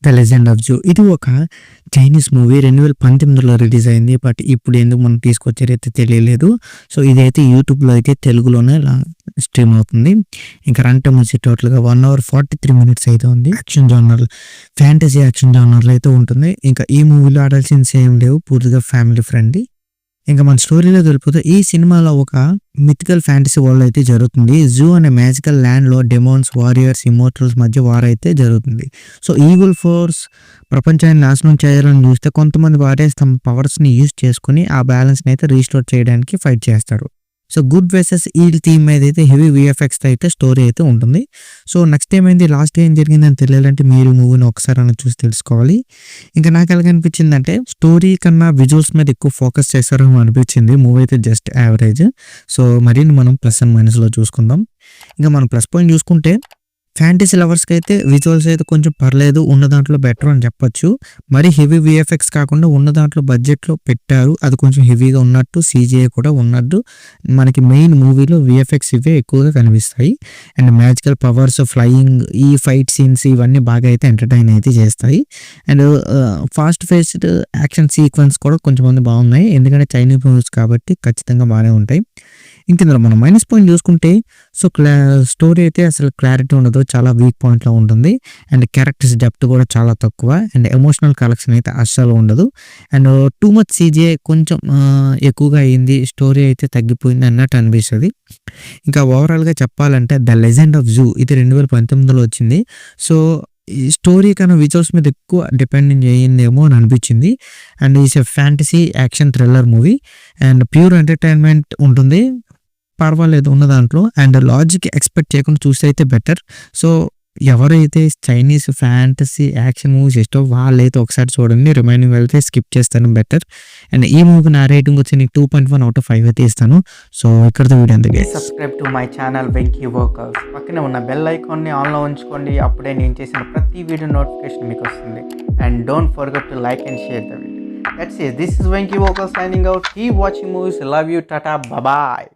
The legend of zoo ఇది ఒక Chinese movie 2018లో release అయింది. బట్ ఇప్పుడు ఎందుకు మనం తీసుకొచ్చారైతే తెలియలేదు. సో ఇదైతే యూట్యూబ్లో అయితే తెలుగులోనే స్ట్రీమ్ అవుతుంది. ఇంకా రన్ టైం వచ్చి టోటల్గా 1 hour 43 minutes అయితే ఉంది. యాక్షన్ జానర్, ఫ్యాంటసీ యాక్షన్ జానర్లో అయితే ఉంటుంది. ఇంకా ఈ మూవీలో అడల్ట్ సీన్స్ ఏం లేవు, పూర్తిగా ఫ్యామిలీ ఫ్రెండ్లీ. ఇంకా మన స్టోరీలో తెలిపోతే ఈ సినిమాలో ఒక మిథికల్ ఫ్యాంటసీ వరల్డ్ అయితే జరుగుతుంది. జూ అనే మ్యాజికల్ ల్యాండ్లో డెమోన్స్, వారియర్స్, ఇమోర్టల్స్ మధ్య వార్ అయితే జరుగుతుంది. సో ఈవిల్ ఫోర్స్ ప్రపంచాన్ని నాశనం చేయాలని చూస్తే కొంతమంది వారియర్స్ తమ పవర్స్ని యూజ్ చేసుకుని ఆ బ్యాలెన్స్ని అయితే రీస్టోర్ చేయడానికి ఫైట్ చేస్తారు. So good versus evil theme మీద అయితే హెవీ విఎఫ్ఎక్స్ అయితే స్టోరీ అయితే ఉంటుంది. సో నెక్స్ట్ ఏమైంది, లాస్ట్ ఏం జరిగిందని తెలియాలంటే మీరు మూవీని ఒకసారి అని చూసి తెలుసుకోవాలి. ఇంకా నాకు ఎలా అనిపించిందంటే స్టోరీ కన్నా విజువల్స్ మీద ఎక్కువ ఫోకస్ చేశారని అనిపించింది. మూవీ అయితే జస్ట్ యావరేజ్. సో మరిన్ని మనం ప్లస్ అండ్ మైనస్లో చూసుకుందాం. ఇంకా మనం ప్లస్ పాయింట్ చూసుకుంటే ఫ్యాంటసీ లవర్స్కి అయితే విజువల్స్ అయితే కొంచెం పర్లేదు, ఉన్న దాంట్లో బెటర్ అని చెప్పొచ్చు. మరి హెవీ విఎఫ్ఎక్స్ కాకుండా ఉన్న దాంట్లో బడ్జెట్లో పెట్టారు, అది కొంచెం హెవీగా ఉన్నట్టు, సీజీఐ కూడా ఉన్నట్టు మనకి మెయిన్ మూవీలో విఎఫ్ఎక్స్ ఇవే ఎక్కువగా కనిపిస్తాయి. అండ్ మ్యాజికల్ పవర్స్, ఫ్లయింగ్, ఈ ఫైట్ సీన్స్ ఇవన్నీ బాగా అయితే ఎంటర్టైన్ అయితే చేస్తాయి. And fast faced action sequence కూడా కొంచెం బాగున్నాయి, ఎందుకంటే చైనీస్ మూవీస్ కాబట్టి ఖచ్చితంగా బాగానే ఉంటాయి. ఇందులో మనం మైనస్ పాయింట్ చూసుకుంటే సో స్టోరీ అయితే అసలు క్లారిటీ ఉండదు, చాలా వీక్ పాయింట్లో ఉంటుంది. అండ్ క్యారెక్టర్స్ డెప్త్ కూడా చాలా తక్కువ. అండ్ ఎమోషనల్ కలెక్షన్ అయితే అస్సలు ఉండదు. అండ్ టూ మచ్ సీజీఐ కొంచెం ఎక్కువగా అయింది, స్టోరీ అయితే తగ్గిపోయింది అన్నట్టు అనిపిస్తుంది. ఇంకా ఓవరాల్గా చెప్పాలంటే ద లెజెండ్ ఆఫ్ జూ ఇది 2019లో వచ్చింది. సో ఈ స్టోరీ కన్నా విజువల్స్ మీద ఎక్కువ డిపెండింగ్ అయ్యిందేమో అని అనిపించింది. And is a fantasy action thriller movie and pure entertainment ఉంటుంది, పర్వాలేదు ఉన్న దాంట్లో. అండ్ లాజిక్ ఎక్స్పెక్ట్ చేయకుండా చూస్తే అయితే బెటర్. సో ఎవరైతే చైనీస్ ఫ్యాంటసీ యాక్షన్ మూవీస్ ఇష్టం వాళ్ళైతే ఒకసారి చూడండి, రిమైనింగ్ వెళ్తే స్కిప్ చేస్తాను బెటర్. అండ్ ఈ మూవీ నా రేటింగ్ వచ్చి నీకు 2.1 out of 5 అయితే ఇస్తాను. సో ఇక్కడతో వీడియో అందుకే subscribe to my channel Venky workers. పక్కనే ఉన్న బెల్ ఐకాన్ని ఆన్లో ఉంచుకోండి, అప్పుడే నేను చేసిన ప్రతి వీడియో నోటిఫికేషన్ మీకు వస్తుంది. And don't forget to like and share the video. That's it. This is Venky Vocal signing out. Keep watching movies. Love you. Tata. Bye bye.